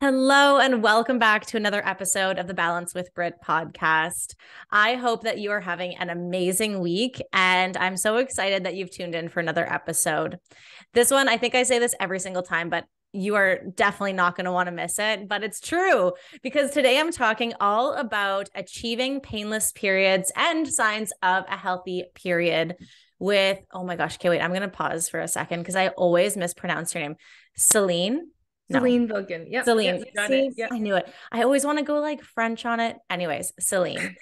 Hello and welcome back to another episode of the Balance with Britt podcast. I hope that you are having an amazing week, and I'm so excited that you've tuned in for another episode. This one, I think I say this every single time, but you are definitely not going to want to miss it. But it's true because today I'm talking all about achieving painless periods and signs of a healthy period with, oh my gosh, okay, wait, I'm going to pause for a second because I always mispronounce her name. Celine? No. Selin Bilgin. Yep. Celine. Yep. You got it. See, Yep. I knew it. I always want to go like French on it. Anyways, Celine.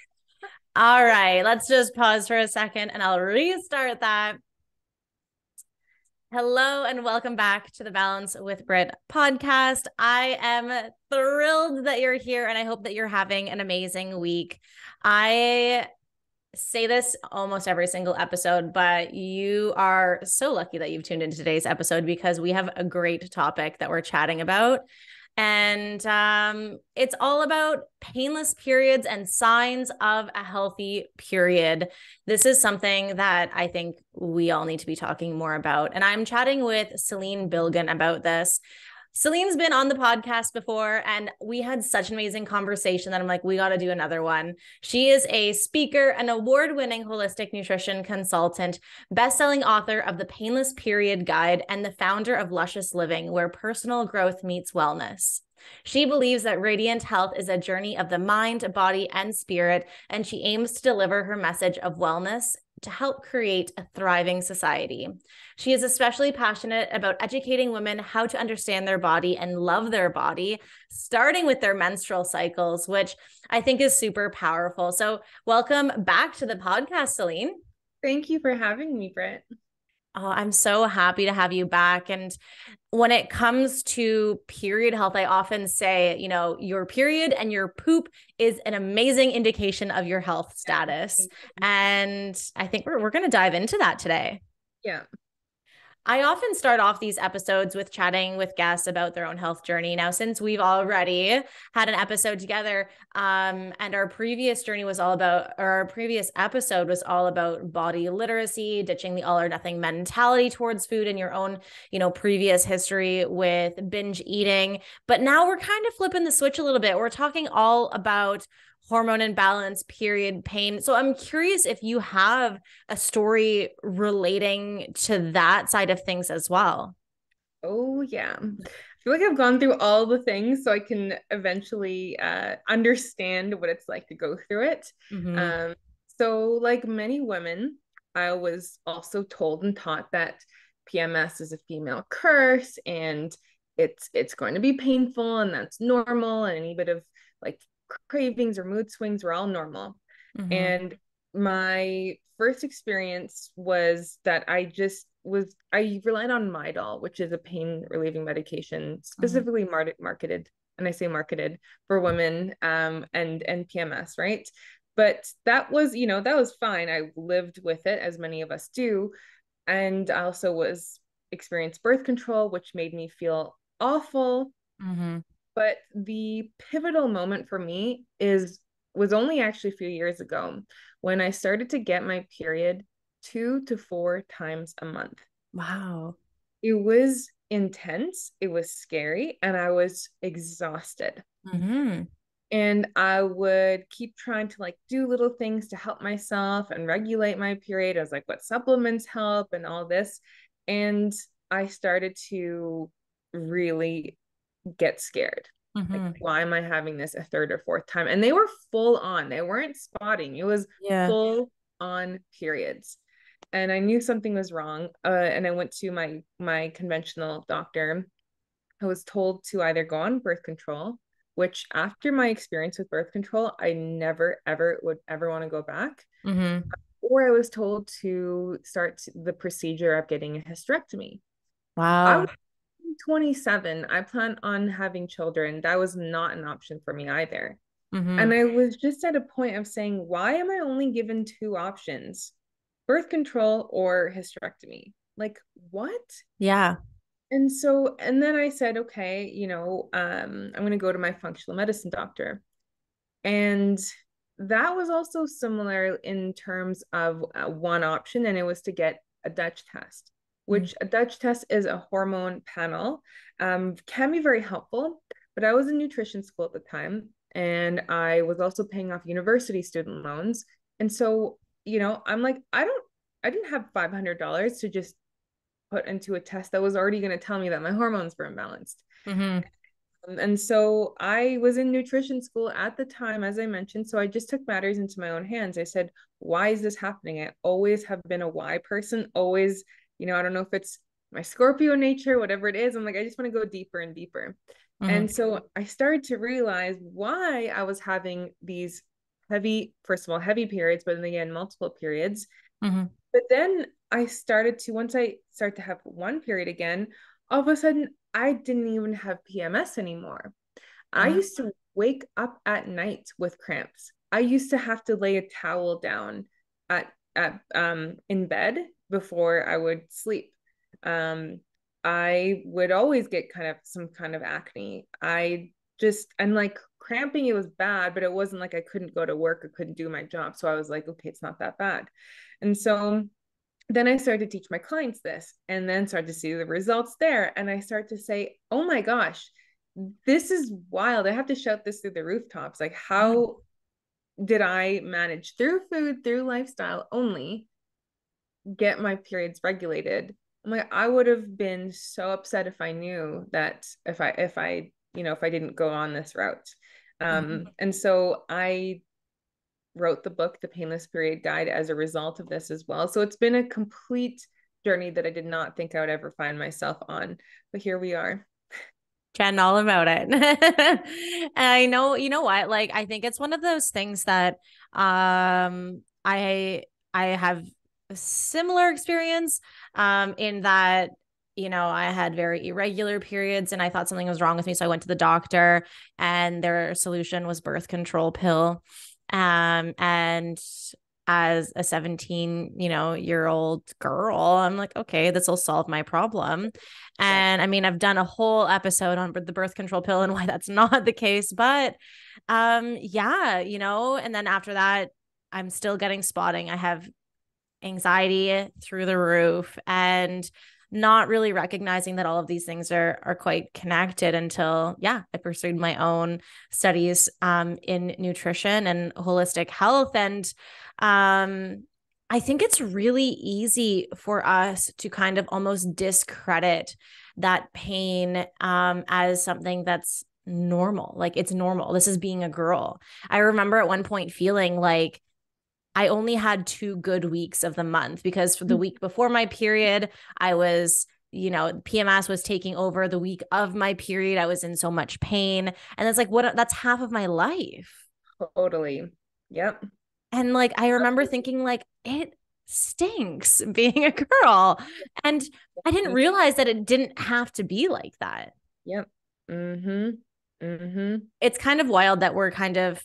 All right, let's just pause for a second and I'll restart that. Hello and welcome back to the Balance with Britt podcast. I am thrilled that you're here and I hope that you're having an amazing week. I say this almost every single episode, but you are so lucky that you've tuned into today's episode because we have a great topic that we're chatting about. And it's all about painless periods and signs of a healthy period. This is something that I think we all need to be talking more about. And I'm chatting with Selin Bilgin about this. Celine's been on the podcast before, and we had such an amazing conversation that I'm like, we got to do another one. She is a speaker, an award-winning holistic nutrition consultant, best-selling author of the Painless Period Guide, and the founder of Luscious Living, where personal growth meets wellness. She believes that radiant health is a journey of the mind, body, and spirit, and she aims to deliver her message of wellness to help create a thriving society. She is especially passionate about educating women how to understand their body and love their body, starting with their menstrual cycles, which I think is super powerful. So welcome back to the podcast, Selin. Thank you for having me, Britt. Oh, I'm so happy to have you back. And when it comes to period health, I often say, your period and your poop is an amazing indication of your health status. And I think we're going to dive into that today. Yeah. I often start off these episodes with chatting with guests about their own health journey. Now, since we've already had an episode together, and our previous episode was all about body literacy, ditching the all or nothing mentality towards food and your own, previous history with binge eating. But now we're kind of flipping the switch a little bit. We're talking all about hormone imbalance, period pain. So I'm curious if you have a story relating to that side of things as well. Oh, yeah. I feel like I've gone through all the things so I can eventually understand what it's like to go through it. Mm-hmm. Um, so, like many women, I was also told and taught that PMS is a female curse and it's going to be painful and that's normal, and any bit of like cravings or mood swings were all normal. Mm-hmm. And my first experience was that I relied on Midol, which is a pain relieving medication Mm-hmm. specifically marketed, and I say marketed for women and PMS, right? But that was, that was fine. I lived with it as many of us do. And I also was experienced birth control, which made me feel awful. Mm-hmm. But the pivotal moment for me was only actually a few years ago when I started to get my period 2 to 4 times a month. Wow. It was intense, it was scary, and I was exhausted. Mm-hmm. And I would keep trying to like do little things to help myself and regulate my period. I was like, what supplements help and all this. And I started to really get scared. Like, Mm-hmm. why am I having this a third or fourth time? And they were full on. They weren't spotting. It was Yeah. full on periods. And I knew something was wrong. And I went to my conventional doctor. I was told to either go on birth control, which after my experience with birth control, I never ever would ever want to go back. Mm-hmm. Or I was told to start the procedure of getting a hysterectomy. I Wow. was 27. I plan on having children. That was not an option for me either. Mm-hmm. And I was just at a point of saying, why am I only given two options? Birth control or hysterectomy? Like, what? Yeah. And then I said, okay, I'm going to go to my functional medicine doctor. And that was also similar in terms of one option, and it was to get a Dutch test, which a Dutch test is a hormone panel, can be very helpful. but I was in nutrition school at the time, and I was also paying off university student loans. And so, I'm like, I didn't have $500 to just put into a test that was already going to tell me that my hormones were imbalanced. Mm-hmm. And so I was in nutrition school at the time, as I mentioned. So I just took matters into my own hands. I said, why is this happening? I always have been a why person, always, I don't know if it's my Scorpio nature, whatever it is. I'm like, I just want to go deeper and deeper. Mm-hmm. And so I started to realize why I was having these first of all, heavy periods, but then again, multiple periods. Mm-hmm. But then once I start to have one period again, all of a sudden I didn't even have PMS anymore. I used to wake up at night with cramps. I used to have to lay a towel down in bed before I would sleep. I would always get some kind of acne. And like cramping, it was bad, but it wasn't like I couldn't go to work or couldn't do my job. So I was like, okay, it's not that bad. And so then I started to teach my clients this and then start to see the results there. And I start to say, oh my gosh, this is wild. I have to shout this through the rooftops. Like, how did I manage through food, through lifestyle only, get my periods regulated? I'm like, I would have been so upset if I knew that if I didn't go on this route. And so I wrote the book, The Painless Period Guide, as a result of this as well. So it's been a complete journey that I did not think I would ever find myself on, but here we are. Chatting all about it. And I know, you know what? Like, I think it's one of those things that I have a similar experience in that, I had very irregular periods and I thought something was wrong with me. So I went to the doctor and their solution was birth control pill. And as a 17-year-old girl, I'm like, okay, this will solve my problem. And I mean, I've done a whole episode on the birth control pill and why that's not the case, but yeah, and then after that, I'm still getting spotting. I have anxiety through the roof and not really recognizing that all of these things are quite connected until I pursued my own studies in nutrition and holistic health. And I think it's really easy for us to kind of almost discredit that pain as something that's normal. Like, it's normal. This is being a girl. I remember at one point feeling like I only had 2 good weeks of the month because for the week before my period, I was, PMS was taking over. The week of my period, I was in so much pain. And it's like, that's half of my life. Totally. Yep. And like, I remember thinking like, it stinks being a girl. And I didn't realize that it didn't have to be like that. Yep. Mm-hmm. Mm-hmm. It's kind of wild that we're kind of,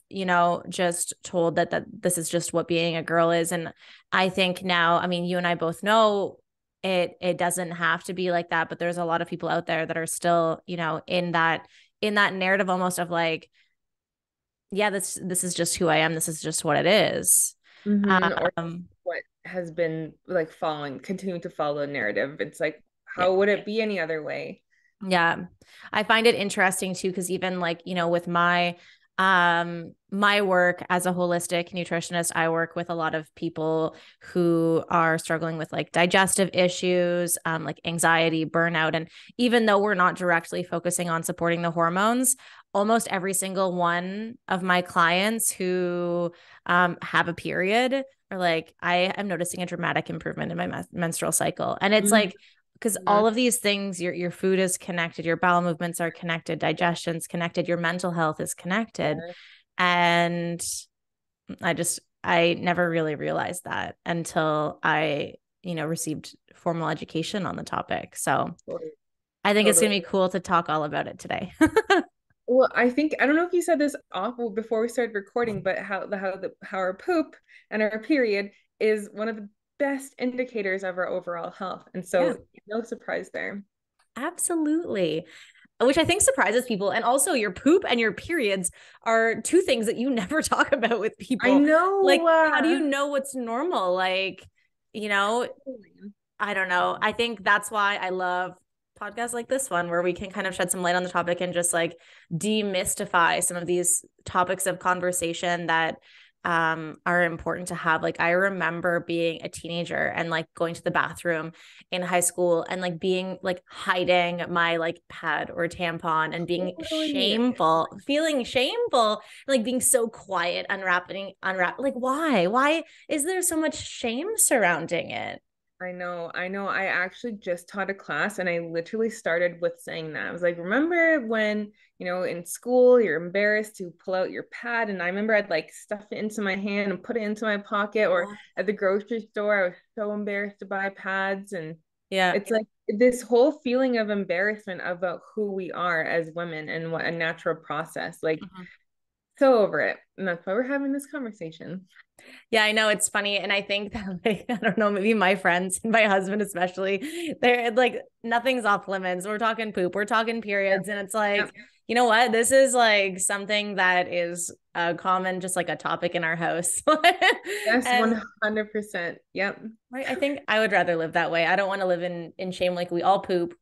just told that this is just what being a girl is. And I think now, I mean, you and I both know it doesn't have to be like that, but there's a lot of people out there that are still, in that narrative almost of like, yeah, this is just who I am. This is just what it is. Or what has been like continuing to follow a narrative. It's like, how would it be any other way? Yeah. I find it interesting too, because even like, with my work as a holistic nutritionist, I work with a lot of people who are struggling with like digestive issues, like anxiety, burnout. And even though we're not directly focusing on supporting the hormones, almost every single one of my clients who have a period are like, I am noticing a dramatic improvement in my menstrual cycle. And it's like, because all of these things, your food is connected, your bowel movements are connected, digestion's connected, your mental health is connected. And I never really realized that until I, received formal education on the topic. So I think it's going to be cool to talk all about it today. Well, I don't know if you said this off before we started recording, but how our poop and our period is one of the best indicators of our overall health. And so no surprise there. Absolutely. Which I think surprises people. And also your poop and your periods are two things that you never talk about with people. I know. Like, how do you know what's normal? Like, I don't know. I think that's why I love podcasts like this one where we can kind of shed some light on the topic and just like demystify some of these topics of conversation that are important to have. Like I remember being a teenager and like going to the bathroom in high school and like being like hiding my like pad or tampon and being Totally. shameful, feeling shameful, like being so quiet, unwrap. Like why is there so much shame surrounding it? I know, I know. I actually just taught a class and I literally started with saying that. I was like, remember when, in school you're embarrassed to pull out your pad? And I remember I'd like stuff it into my hand and put it into my pocket, or at the grocery store, I was so embarrassed to buy pads. And Yeah. it's like this whole feeling of embarrassment about who we are as women and what a natural process. Like, Mhm. so over it. And that's why we're having this conversation. Yeah, I know it's funny. And I think that like, I don't know, maybe my friends and my husband especially, they're like nothing's off limits. We're talking poop, we're talking periods. And it's Yeah. like, you know what? This is like something that is a common, just like a topic in our house. Yes, And 100%. Yep. right, I think I would rather live that way. I don't want to live in shame. Like we all poop,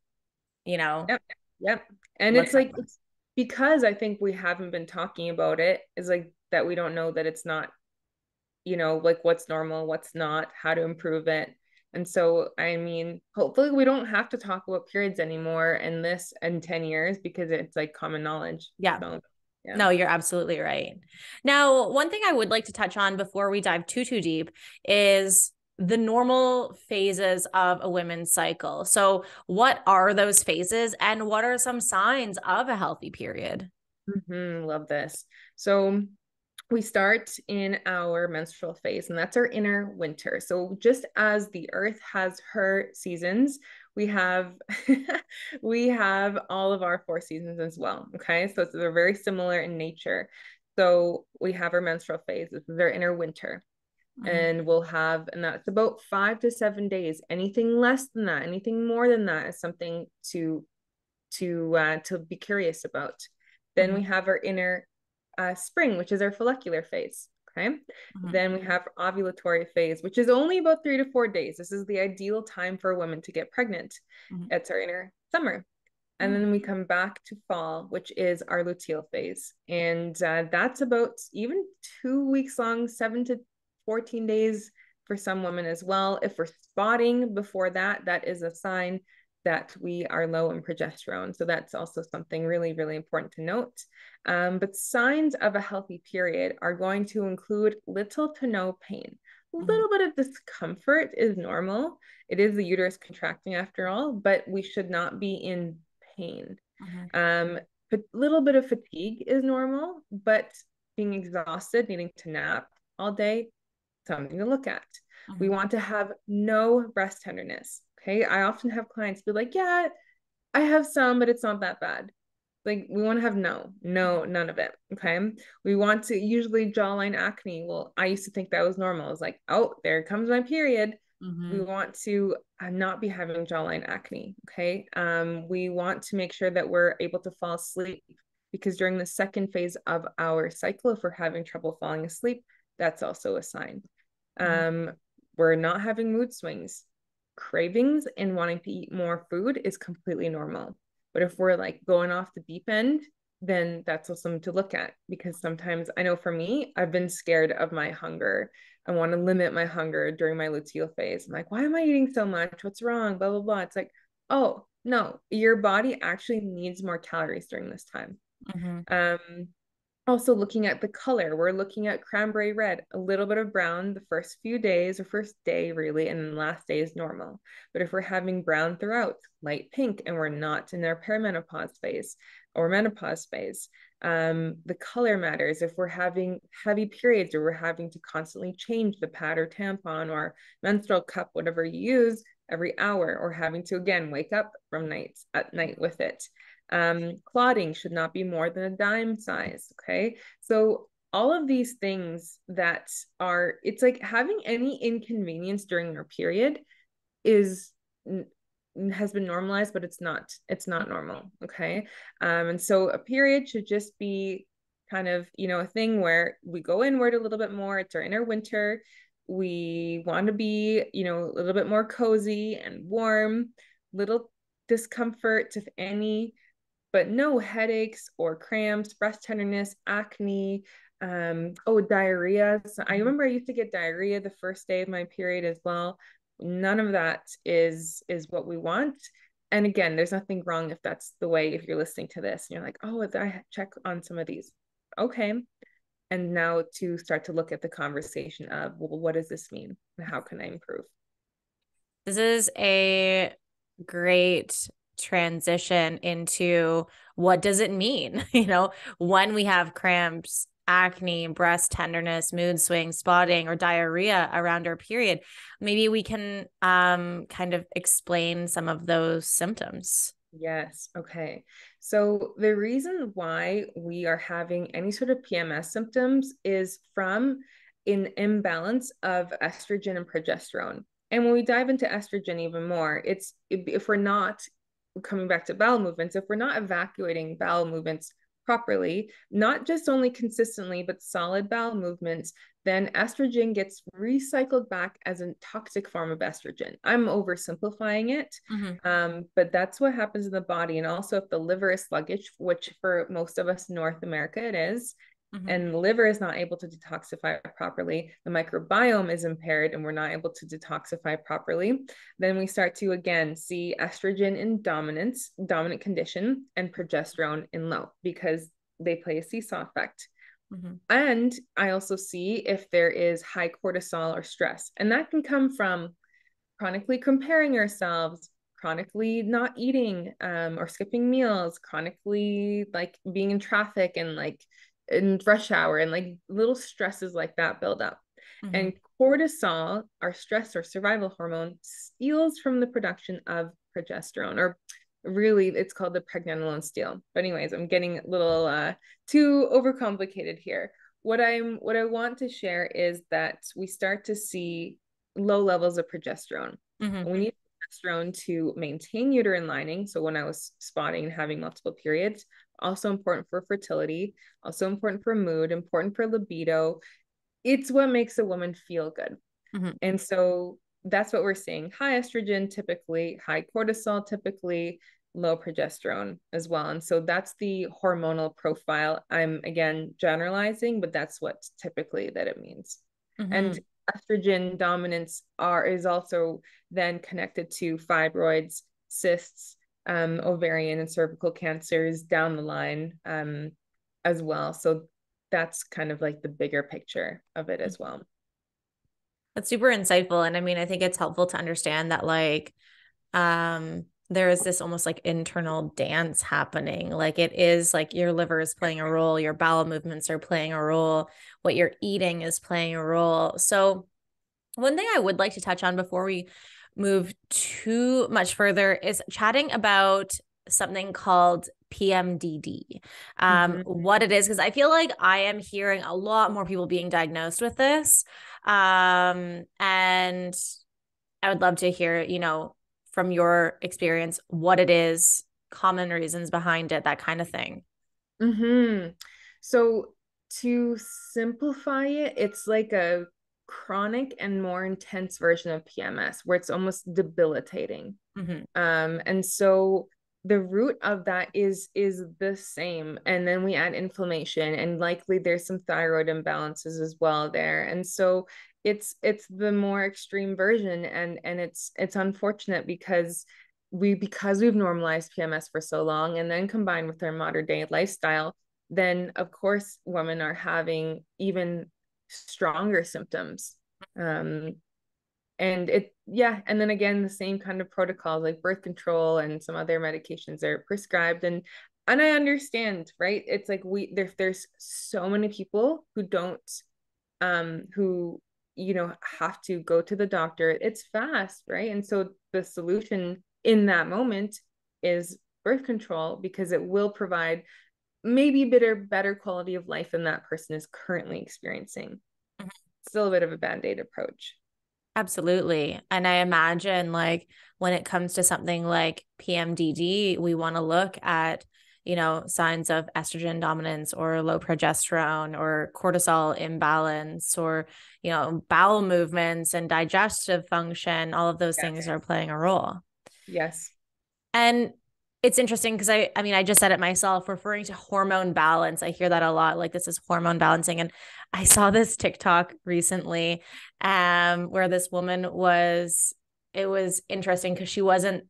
you know. Yep. Yep. And Let's it's talk like about it's because I think we haven't been talking about it, is like that we don't know that it's not, like what's normal, what's not, how to improve it. And so, I mean, hopefully we don't have to talk about periods anymore in 10 years because it's like common knowledge. yeah. So, yeah. No, you're absolutely right. Now, one thing I would like to touch on before we dive too deep is the normal phases of a women's cycle. So, what are those phases and what are some signs of a healthy period? Love this. So, we start in our menstrual phase, and that's our inner winter. So just as the earth has her seasons, we have we have all of our 4 seasons as well. Okay, so they're very similar in nature. So we have our menstrual phase. This is our inner winter. Mhm, And that's about 5 to 7 days. Anything less than that, anything more than that is something to be curious about. Then we mhm, have our inner spring, which is our follicular phase. Okay. mhm, Then we have ovulatory phase, which is only about 3 to 4 days. This is the ideal time for women to get pregnant. mhm, That's our inner summer. And mhm, then we come back to fall, which is our luteal phase. And that's about even 2 weeks long, 7 to 14 days for some women as well. If we're spotting before that, that is a sign that we are low in progesterone. So that's also something really, really important to note. But signs of a healthy period are going to include little to no pain. A mhm, little bit of discomfort is normal. It is the uterus contracting after all, but we should not be in pain. mhm, But a little bit of fatigue is normal, but being exhausted, needing to nap all day, something to look at. We mhm, want to have no breast tenderness. Okay. I often have clients be like, yeah, I have some, but it's not that bad. Like we want to have none of it. Okay. We want to usually jawline acne. Well, I used to think that was normal. I was like, oh, there comes my period. We mhm, want to not be having jawline acne. Okay. We want to make sure that we're able to fall asleep because during the second phase of our cycle, if we're having trouble falling asleep, that's also a sign. mhm, Um, we're not having mood swings. Cravings and wanting to eat more food is completely normal. But if we're like going off the deep end, then that's also something to look at because sometimes I know for me, I've been scared of my hunger. I want to limit my hunger during my luteal phase. I'm like, why am I eating so much? What's wrong? Blah, blah, blah. It's like, oh, no, your body actually needs more calories during this time. mhm, Um, Also looking at the color, we're looking at cranberry red, a little bit of brown the first few days or first day really, and then last day is normal. But if we're having brown throughout, light pink, and we're not in our perimenopause phase or menopause phase, the color matters. If we're having heavy periods or we're having to constantly change the pad or tampon or menstrual cup, whatever you use, every hour, or having to again wake up from nights at night with it. Clotting should not be more than a dime size. Okay. So all of these things that are, it's like having any inconvenience during your period is has been normalized, but it's not normal. Okay. And so a period should just be kind of, a thing where we go inward a little bit more. It's our inner winter. We want to be, a little bit more cozy and warm, little discomfort, if any, but no headaches or cramps, breast tenderness, acne, diarrhea. So I remember I used to get diarrhea the first day of my period as well. None of that is what we want. And again, there's nothing wrong if that's the way, if you're listening to this and you're like, oh, I check on some of these. Okay. And now to start to look at the conversation of, well, what does this mean? And how can I improve? This is a great transition into what does it mean, when we have cramps, acne, breast tenderness, mood swings, spotting, or diarrhea around our period. Maybe we can kind of explain some of those symptoms. Yes. Okay. So the reason why we are having any sort of PMS symptoms is from an imbalance of estrogen and progesterone. And when we dive into estrogen even more, if we're not coming back to bowel movements, if we're not evacuating bowel movements properly, not just only consistently, but solid bowel movements, then estrogen gets recycled back as a toxic form of estrogen. I'm oversimplifying it, but that's what happens in the body. And also, if the liver is sluggish, which for most of us in North America it is, and the liver is not able to detoxify properly, the microbiome is impaired and we're not able to detoxify properly, then we start to again see estrogen in dominant condition, and progesterone in low, because they play a seesaw effect. And I also see if there is high cortisol or stress, and that can come from chronically comparing ourselves, chronically not eating or skipping meals, chronically like being in traffic and like in rush hour, and like little stresses like that build up. And cortisol, our stress or survival hormone, steals from the production of progesterone, or really it's called the pregnenolone steal. But anyways, I'm getting a little too overcomplicated here. What I want to share is that we start to see low levels of progesterone. We need progesterone to maintain uterine lining. So when I was spotting and having multiple periods, also important for fertility, also important for mood, important for libido. It's what makes a woman feel good. And so that's what we're seeing. High estrogen, typically, high cortisol, typically, low progesterone as well. And so that's the hormonal profile. I'm again generalizing, but that's what typically that it means. And estrogen dominance is also then connected to fibroids, cysts, ovarian and cervical cancers down the line as well. So that's kind of like the bigger picture of it as well. That's super insightful. And I mean, I think it's helpful to understand that there is this almost like internal dance happening. Like it is like your liver is playing a role, your bowel movements are playing a role, what you're eating is playing a role. So one thing I would like to touch on before we move too much further is chatting about something called PMDD. What it is, because I feel like I am hearing a lot more people being diagnosed with this. And I would love to hear, from your experience, what it is, common reasons behind it, that kind of thing. So to simplify it, it's like a chronic and more intense version of PMS where it's almost debilitating. And so the root of that is the same. And then we add inflammation, and likely there's some thyroid imbalances as well there. And so it's the more extreme version, and it's unfortunate because we've normalized PMS for so long, and then combined with our modern day lifestyle, then of course women are having even stronger symptoms. And then again, the same kind of protocols like birth control and some other medications are prescribed. And I understand, right? It's like there's so many people who don't who have to go to the doctor. It's fast, right? And so the solution in that moment is birth control, because it will provide maybe better quality of life than that person is currently experiencing. Still a bit of a band-aid approach. Absolutely. And I imagine when it comes to something like PMDD, we want to look at, signs of estrogen dominance or low progesterone or cortisol imbalance or, bowel movements and digestive function. All of those things are playing a role. Yes. And it's interesting because I mean, I just said it myself, referring to hormone balance. I hear that a lot. Like, this is hormone balancing. And I saw this TikTok recently, where this woman was, it was interesting because she wasn't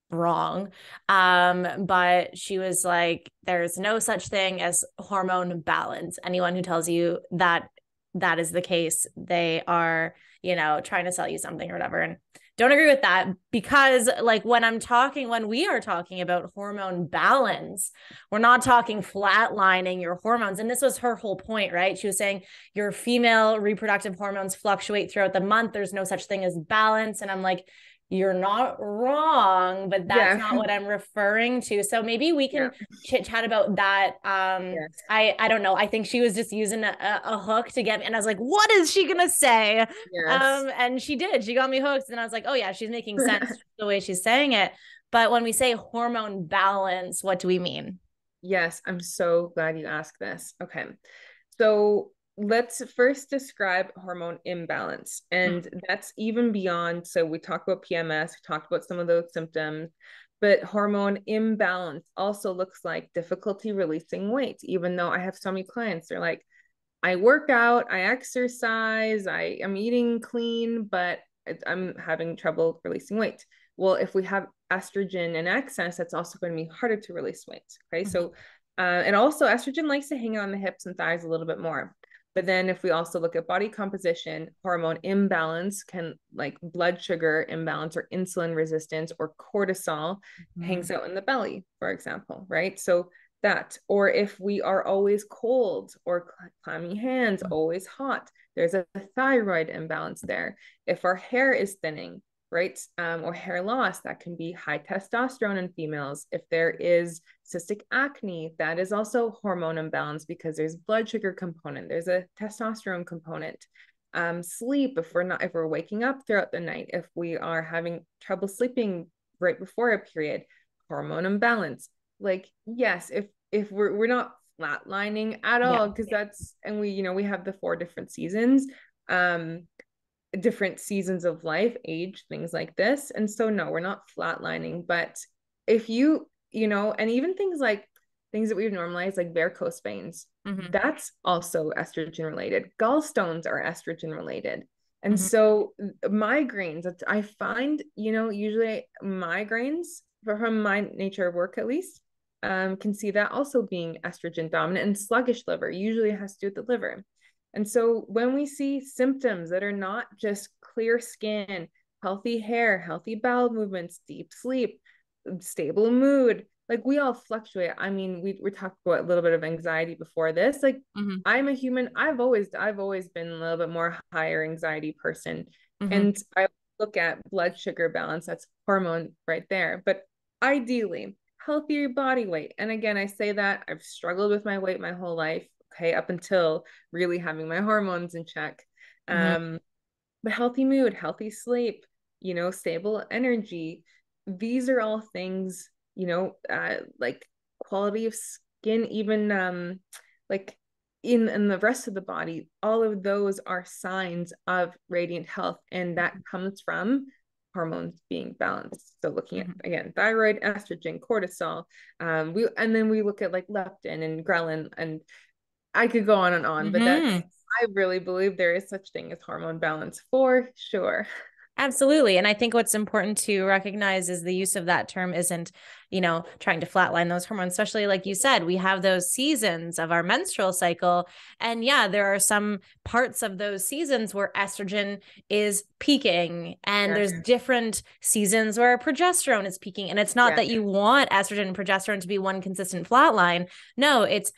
wrong. But she was like, there's no such thing as hormone balance. Anyone who tells you that that is the case, they are, trying to sell you something or whatever. And don't agree with that, because like when we are talking about hormone balance, we're not talking flatlining your hormones. And this was her whole point, right? She was saying your female reproductive hormones fluctuate throughout the month. There's no such thing as balance. And I'm like, you're not wrong, but that's Yeah. not what I'm referring to. So maybe we Yeah. can chit chat about that. Yes. I don't know. I think she was just using a hook to get me, and I was like, what is she gonna say? Yes. And she did. She got me hooked, and I was like, oh yeah, she's making sense the way she's saying it. But when we say hormone balance, what do we mean? Yes, I'm so glad you asked this. Okay. So let's first describe hormone imbalance. And that's even beyond. So we talked about PMS, we talked about some of those symptoms, but hormone imbalance also looks like difficulty releasing weight. Even though I have so many clients, they're like, I work out, I exercise, I am eating clean, but I'm having trouble releasing weight. Well, if we have estrogen in excess, that's also going to be harder to release weight. Okay. Mm-hmm. So, and also estrogen likes to hang out on the hips and thighs a little bit more. But then if we also look at body composition, hormone imbalance can, like blood sugar imbalance or insulin resistance or cortisol, Mm-hmm. hangs out in the belly, for example, right? So that, or if we are always cold or clammy hands, always hot, there's a thyroid imbalance there. If our hair is thinning, right, or hair loss, that can be high testosterone in females. If there is cystic acne, that is also hormone imbalance because there's blood sugar component, there's a testosterone component. Sleep, if we're waking up throughout the night, if we are having trouble sleeping right before a period, hormone imbalance. Like, yes, if we're not flatlining at Yeah. all, because that's, and we have the 4 different seasons, different seasons of life, age, things like this. And so no, we're not flatlining. But if and even things that we've normalized, like varicose veins, Mm-hmm. that's also estrogen related. Gallstones are estrogen related. And Mm-hmm. so migraines, I find, usually migraines, from my nature of work at least, can see that also being estrogen dominant, and sluggish liver usually has to do with the liver. And so when we see symptoms that are not just clear skin, healthy hair, healthy bowel movements, deep sleep, stable mood, like we all fluctuate. I mean, we talked about a little bit of anxiety before this. Like, Mm-hmm. I'm a human. I've always been a little bit more higher anxiety person. Mm-hmm. And I look at blood sugar balance, that's hormone right there. But ideally, healthier body weight. And again, I say that I've struggled with my weight my whole life, okay, up until really having my hormones in check. Mm-hmm. But healthy mood, healthy sleep, stable energy, these are all things, like quality of skin, even like in the rest of the body, all of those are signs of radiant health, and that comes from hormones being balanced. So looking at, Mm-hmm. again, thyroid, estrogen, cortisol, then we look at like leptin and ghrelin, and I could go on and on, but Mm-hmm. I really believe there is such thing as hormone balance for sure. Absolutely. And I think what's important to recognize is the use of that term isn't, trying to flatline those hormones, especially like you said, we have those seasons of our menstrual cycle. And yeah, there are some parts of those seasons where estrogen is peaking, and Yes. there's different seasons where progesterone is peaking. And it's not Yes. that you want estrogen and progesterone to be one consistent flatline. No, it's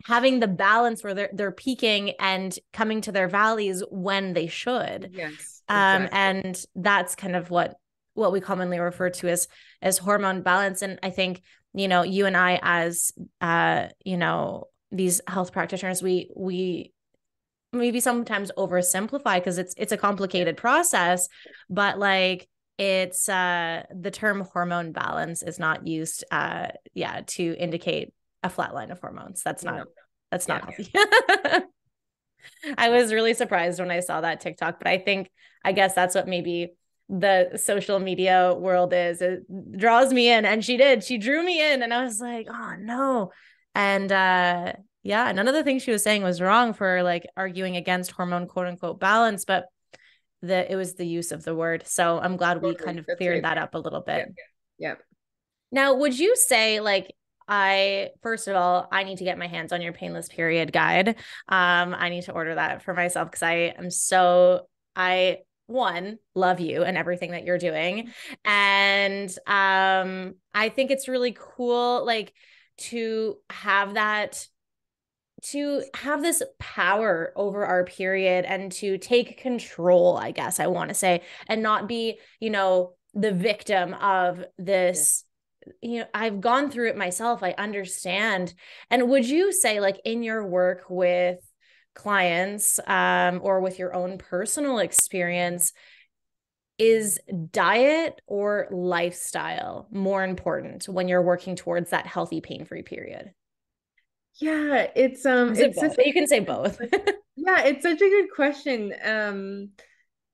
having the balance where they're peaking and coming to their valleys when they should. Yes, exactly. And that's kind of what we commonly refer to as hormone balance. And I think, you and I, as these health practitioners, we maybe sometimes oversimplify because it's a complicated process, but like it's the term hormone balance is not used to indicate a flat line of hormones. That's No. not Yeah. healthy. I was really surprised when I saw that TikTok, but I guess that's what maybe the social media world is. It draws me in, and she drew me in, and I was like, oh no. And yeah, none of the things she was saying was wrong for like arguing against hormone quote unquote balance, but it was the use of the word. So I'm glad we kind Totally. of That's cleared right. that up a little bit. Yeah. Yeah. Now, would you say like first of all, I need to get my hands on your Painless Period guide. I need to order that for myself because I one love you and everything that you're doing. And I think it's really cool like to have this power over our period and to take control, I guess I want to say, and not be, the victim of Yeah. this. I've gone through it myself. I understand. And would you say, like, in your work with clients, or with your own personal experience, is diet or lifestyle more important when you're working towards that healthy, pain-free period? Yeah, Is it it's such both? You can say both. yeah, it's such a good question.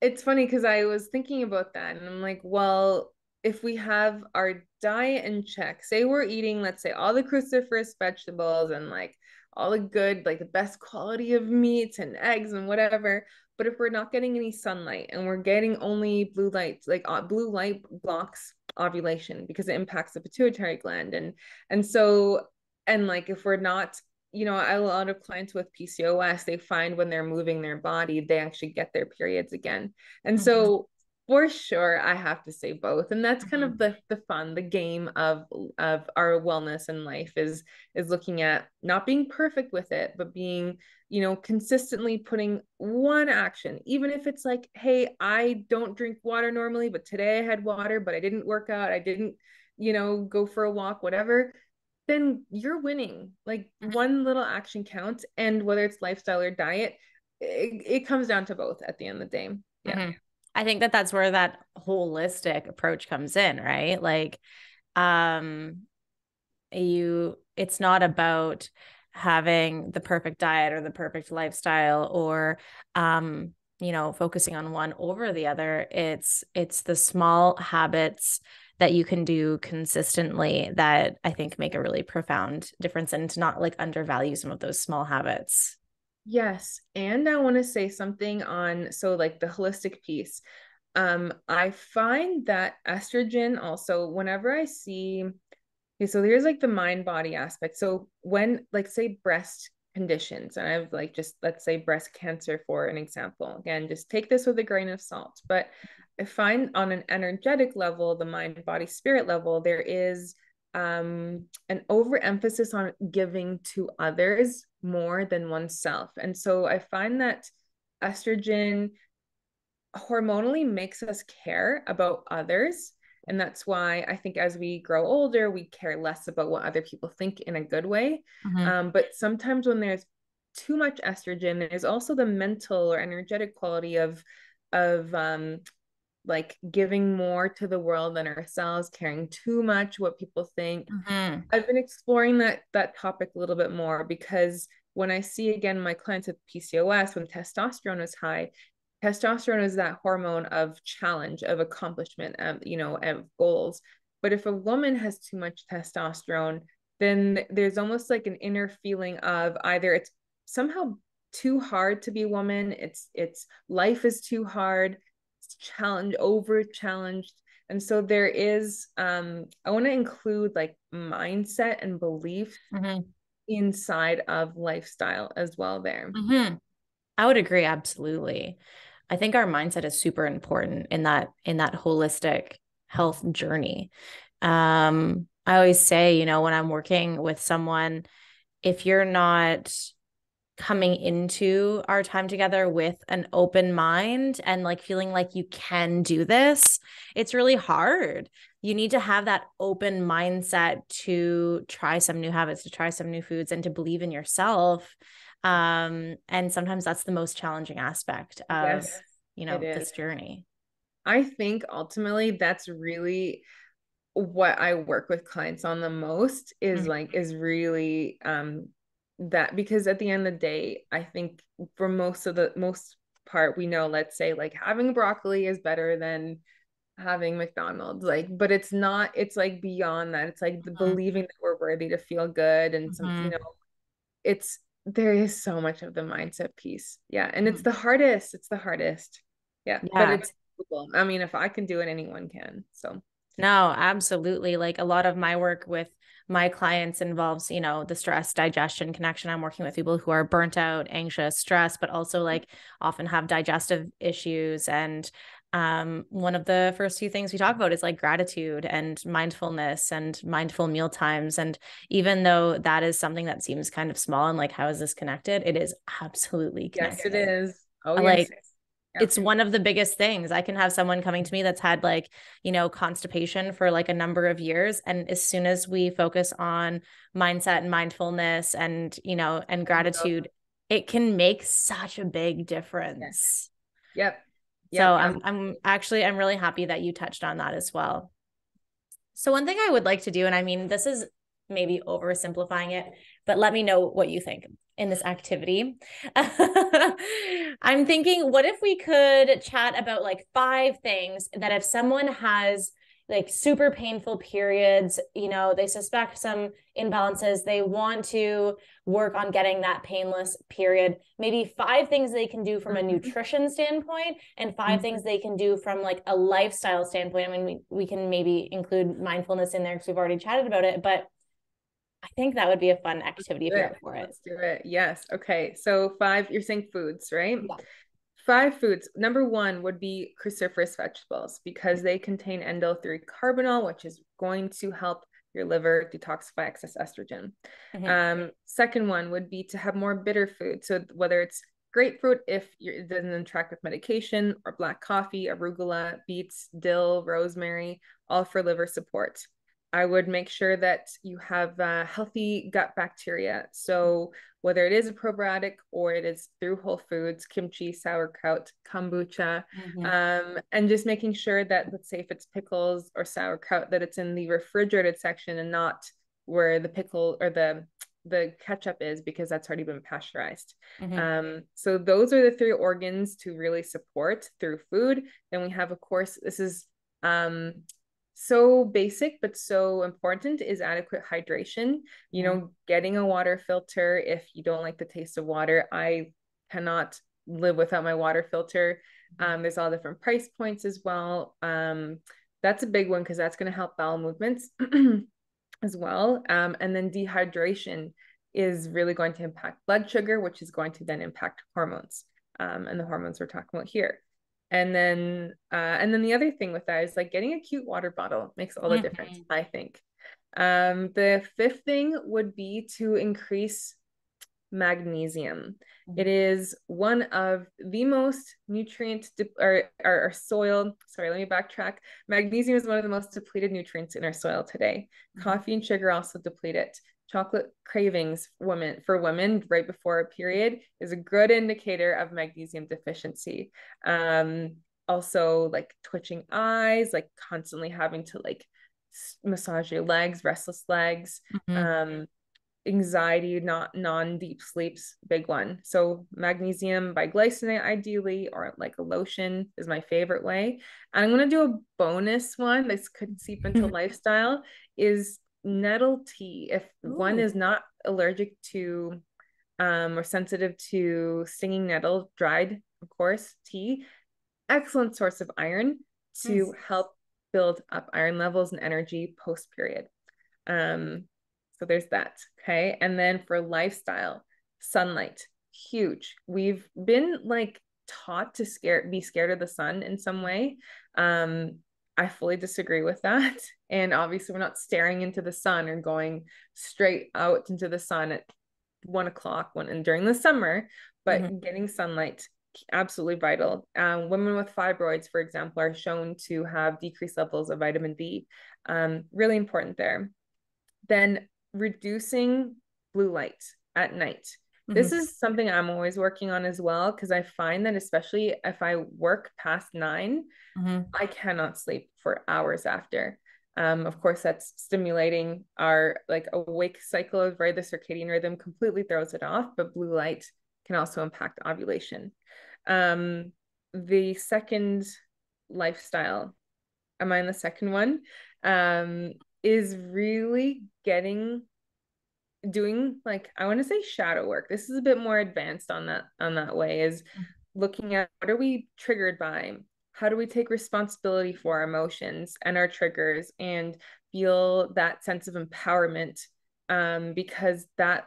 It's funny because I was thinking about that and I'm like, well, if we have our diet in check, say we're eating, let's say, all the cruciferous vegetables and like all the good, like the best quality of meats and eggs and whatever, but if we're not getting any sunlight and we're getting only blue light, like blue light blocks ovulation because it impacts the pituitary gland and so and like if we're not, a lot of clients with PCOS, they find when they're moving their body, they actually get their periods again. And Mhm, so for sure, I have to say both. And that's kind mhm, of the fun, the game of our wellness in life is looking at not being perfect with it, but being, consistently putting one action, even if it's like, hey, I don't drink water normally, but today I had water, but I didn't work out, I didn't, go for a walk, whatever, then you're winning. Like one little action counts. And whether it's lifestyle or diet, it comes down to both at the end of the day. Yeah. mhm. I think that that's where that holistic approach comes in, right? Like, um, it's not about having the perfect diet or the perfect lifestyle or, focusing on one over the other. It's the small habits that you can do consistently that I think make a really profound difference, and to not like undervalue some of those small habits. Yes. And I want to say something on, so like the holistic piece. I find that estrogen also, whenever I see, okay, so there's like the mind body aspect. So when, like, say breast conditions, and I've like just let's say breast cancer for an example. Again, just take this with a grain of salt. But I find on an energetic level, the mind body spirit level, there is an overemphasis on giving to others more than oneself. And so I find that estrogen hormonally makes us care about others. And that's why I think as we grow older, we care less about what other people think in a good way. Mhm, But sometimes when there's too much estrogen, there's also the mental or energetic quality of like giving more to the world than ourselves, caring too much what people think. mhm, I've been exploring that topic a little bit more because when I see again my clients with PCOS, when testosterone is high, testosterone is that hormone of challenge, of accomplishment, of goals. But if a woman has too much testosterone, then there's almost like an inner feeling of either it's somehow too hard to be a woman, it's life is too hard, it's over challenged. And so there is, I want to include like mindset and belief mhm, inside of lifestyle as well there. mhm. I would agree, absolutely. I think our mindset is super important in that holistic health journey. I always say, when I'm working with someone, if you're not coming into our time together with an open mind and like feeling like you can do this, it's really hard. You need to have that open mindset to try some new habits, to try some new foods, and to believe in yourself. And sometimes that's the most challenging aspect of, Yes, it this is. journey. I think ultimately that's really what I work with clients on the most is Mhm. like is really that because at the end of the day, I think for most part we know, let's say like having broccoli is better than having McDonald's, like, but it's not, it's like beyond that. It's like the believing that we're worthy to feel good and some, Mm-hmm. it's there is so much of the mindset piece. Yeah. And it's Mm-hmm. the hardest. It's the hardest. Yeah. But Yeah. it's doable. I mean, if I can do it, anyone can. So No, absolutely. Like a lot of my work with my clients involves, the stress digestion connection. I'm working with people who are burnt out, anxious, stressed, but also like often have digestive issues. And one of the first few things we talk about is like gratitude and mindfulness and mindful meal times. And even though that is something that seems kind of small and like, how is this connected? It is absolutely yes, it connected. is. Oh, Like yes. Yeah. it's one of the biggest things. I can have someone coming to me that's had like, constipation for like a number of years. And as soon as we focus on mindset and mindfulness and, and gratitude, it can make such a big Yes. difference. Yep. So Yep. I'm really happy that you touched on that as well. So one thing I would like to do, and I mean, this is maybe oversimplifying it, but let me know what you think in this activity. I'm thinking, what if we could chat about like 5 things that if someone has like super painful periods, they suspect some imbalances, they want to work on getting that painless period, maybe 5 things they can do from a Mhm. nutrition standpoint and 5 things Mhm. they can do from like a lifestyle standpoint. I mean, we can maybe include mindfulness in there because we've already chatted about it, but I think that would be a fun activity if Do you're it. up for it. Let's do it. Yes. Okay. So 5, you're saying foods, right? Yeah. 5 foods. Number 1 would be cruciferous vegetables because they contain endothelial carbonyl, which is going to help your liver detoxify excess estrogen. Mm-hmm. Second one would be to have more bitter food. So whether it's grapefruit if it doesn't interact with medication, or black coffee, arugula, beets, dill, rosemary, all for liver support. I would make sure that you have healthy gut bacteria. So whether it is a probiotic or it is through whole foods, kimchi, sauerkraut, kombucha, Mm-hmm. and just making sure that, let's say if it's pickles or sauerkraut, that it's in the refrigerated section and not where the pickle or the ketchup is, because that's already been pasteurized. Mm-hmm. So those are the 3 organs to really support through food. Then we have, of course, this is so basic but so important, is adequate hydration. Getting a water filter if you don't like the taste of water. I cannot live without my water filter. There's all different price points as well. That's a big one because that's going to help bowel movements as well. And then dehydration is really going to impact blood sugar, which is going to then impact hormones, and the hormones we're talking about here. And then the other thing with that is like getting a cute water bottle makes all the difference, Mm-hmm. I think. The 5th thing would be to increase magnesium. It is one of the most nutrient or our soil. Sorry, let me backtrack. Magnesium is one of the most depleted nutrients in our soil today. Coffee and sugar also deplete it. Chocolate cravings for women right before a period is a good indicator of magnesium deficiency. Also like twitching eyes, like constantly having to like massage your legs, restless legs. Mm-hmm. Anxiety, not non-deep sleeps, big one. So magnesium biglycinate ideally, or like a lotion is my favorite way. And I'm going to do a bonus one. This could seep into lifestyle, is nettle tea. If one Ooh. is not allergic to or sensitive to stinging nettle, dried, of course, tea, excellent source of iron to Nice. help build up iron levels and energy post period. So there's that. Okay. And then for lifestyle, sunlight, huge. We've been like taught to be scared of the sun in some way. I fully disagree with that. And obviously, we're not staring into the sun or going straight out into the sun at 1 o'clock and during the summer, Mm-hmm. but getting sunlight, absolutely vital. Women with fibroids, for example, are shown to have decreased levels of vitamin D. Really important there. Then reducing blue light at night. This Mm-hmm. is something I'm always working on as well, because I find that especially if I work past 9, Mm-hmm. I cannot sleep for hours after. Of course, that's stimulating our like awake cycle of right, the circadian rhythm completely throws it off, but blue light can also impact ovulation. The second lifestyle am I in the second one? Is really doing like, I want to say shadow work. This is a bit more advanced on that way, is looking at what are we triggered by? How do we take responsibility for our emotions and our triggers and feel that sense of empowerment? Because that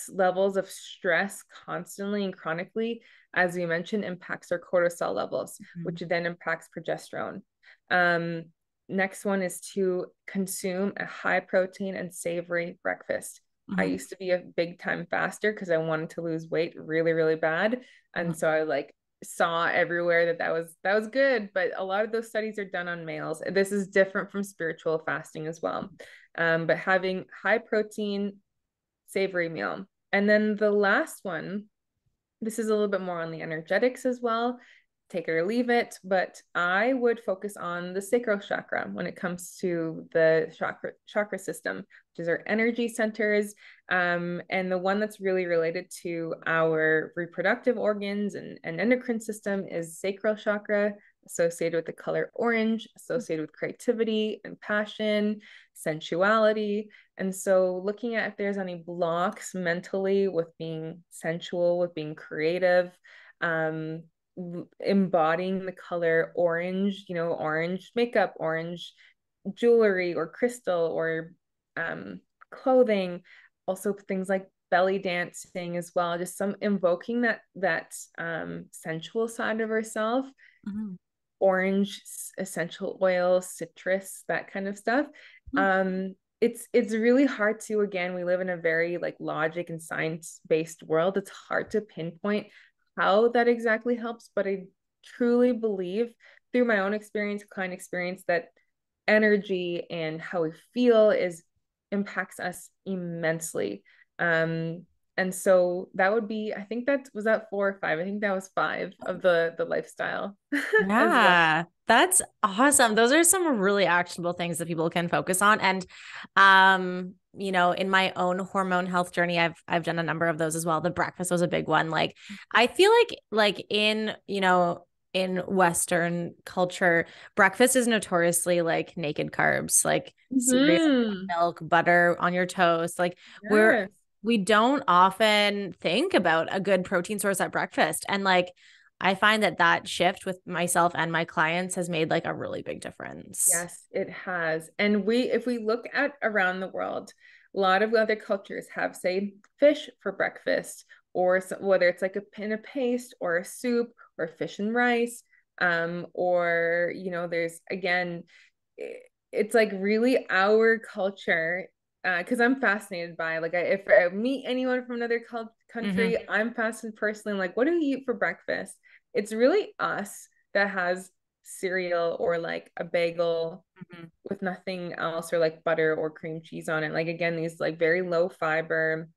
levels of stress constantly and chronically, as we mentioned, impacts our cortisol levels, Mm-hmm. which then impacts progesterone. Um, Next one is to consume a high protein and savory breakfast. I Mm-hmm. used to be a big time faster because I wanted to lose weight really, really bad. And so I like saw everywhere that was good, but a lot of those studies are done on males. This is different from spiritual fasting as well. But having high protein, savory meal. And then the last one, this is a little bit more on the energetics as well. Take it or leave it, but I would focus on the sacral chakra when it comes to the chakra system, which is our energy centers, and the one that's really related to our reproductive organs and endocrine system is sacral chakra, associated with the color orange, associated with creativity and passion, sensuality. And so looking at if there's any blocks mentally with being sensual, with being creative, um, embodying the color orange, orange makeup, orange jewelry or crystal or clothing, also things like belly dancing as well, just some invoking that sensual side of herself, Mm-hmm. orange essential oil, citrus, that kind of stuff. It's really hard to, again, we live in a very like logic and science-based world. It's hard to pinpoint how that exactly helps, but I truly believe through my own experience, client experience, that energy and how we feel is impacts us immensely. And so that would be, I think that was that 4 or 5. I think that was 5 of the lifestyle as well. Yeah, that's awesome. Those are some really actionable things that people can focus on. And in my own hormone health journey, I've done a number of those as well. The breakfast was a big one. Like I feel like in Western culture, breakfast is notoriously like naked carbs, like cereal, Hmm. milk, butter on your toast. Like Yes. we don't often think about a good protein source at breakfast. And like I find that shift with myself and my clients has made like a really big difference. Yes, it has. And if we look at around the world, a lot of other cultures have, say, fish for breakfast, or whether it's like a pin of paste or a soup or fish and rice, or there's again, it's like really our culture. Because I'm fascinated by like if I meet anyone from another Mm-hmm. country, I'm fascinated personally. Like, what do you eat for breakfast? It's really us that has cereal or like a bagel Mm-hmm. with nothing else or like butter or cream cheese on it. Like again, these like very low fiber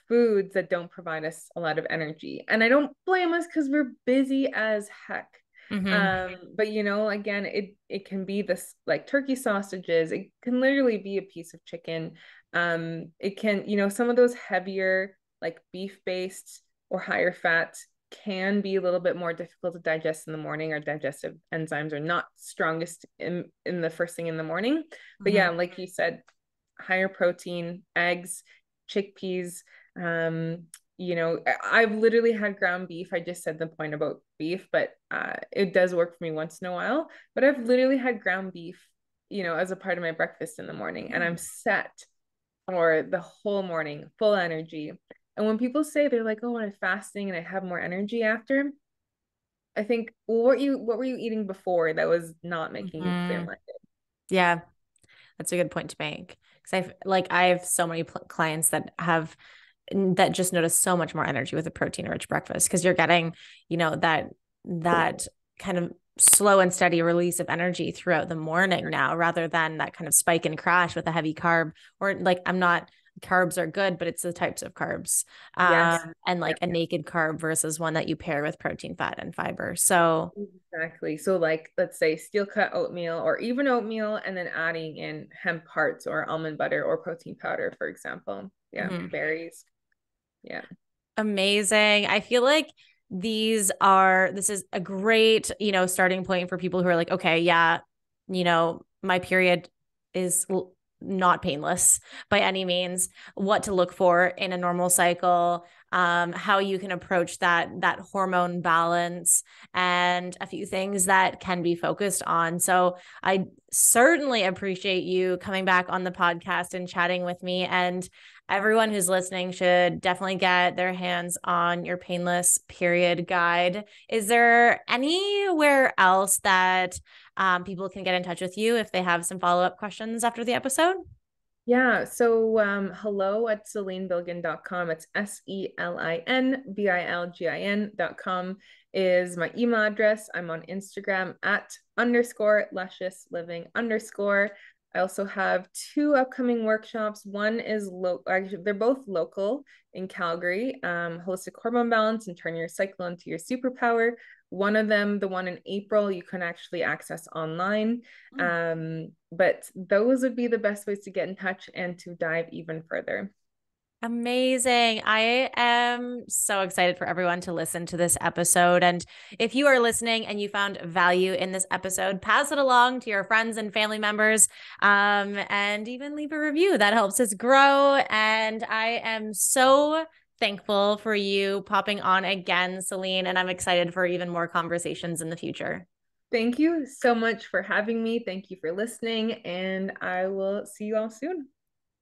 foods that don't provide us a lot of energy. And I don't blame us because we're busy as heck. Mm-hmm. But again, it can be this like turkey sausages, it can literally be a piece of chicken. It can, some of those heavier like beef based or higher fat can be a little bit more difficult to digest in the morning. Our digestive enzymes are not strongest in the first thing in the morning. But Mm-hmm. yeah, like you said, higher protein, eggs, chickpeas. I've literally had ground beef. I just said the point about beef, but it does work for me once in a while. But I've literally had ground beef, as a part of my breakfast in the morning, and I'm set for the whole morning, full energy. And when people say they're like, "Oh, I'm fasting and I have more energy after," I think, well, what were you eating before that was not making you clear Mm-hmm. minded? Yeah, that's a good point to make. Because I have so many clients that just notice so much more energy with a protein rich breakfast because you're getting, that kind of slow and steady release of energy throughout the morning now, rather than that kind of spike and crash with a heavy carb. Or like I'm not carbs are good, but it's the types of carbs. Yes. And like Yep. a naked carb versus one that you pair with protein, fat, and fiber. So Exactly. So like let's say steel cut oatmeal or even oatmeal and then adding in hemp hearts or almond butter or protein powder, for example. Yeah, mhm. berries. Yeah. Amazing. I feel like this is a great, starting point for people who are like, okay, yeah, my period is not painless by any means, what to look for in a normal cycle, how you can approach that hormone balance, and a few things that can be focused on. So I certainly appreciate you coming back on the podcast and chatting with me. And everyone who's listening should definitely get their hands on your Painless Period guide. Is there anywhere else that people can get in touch with you if they have some follow-up questions after the episode? Yeah. So hello at selinbilgin.com. It's SELINBILGIN.com is my email address. I'm on Instagram at _Luscious Living _. I also have 2 upcoming workshops. One is actually, they're both local in Calgary, holistic hormone balance and turn your cycle into your superpower. One of them, the one in April, you can actually access online. But those would be the best ways to get in touch and to dive even further. Amazing. I am so excited for everyone to listen to this episode. And if you are listening and you found value in this episode, pass it along to your friends and family members, and even leave a review. That helps us grow. And I am so thankful for you popping on again, Selin, and I'm excited for even more conversations in the future. Thank you so much for having me. Thank you for listening, and I will see you all soon.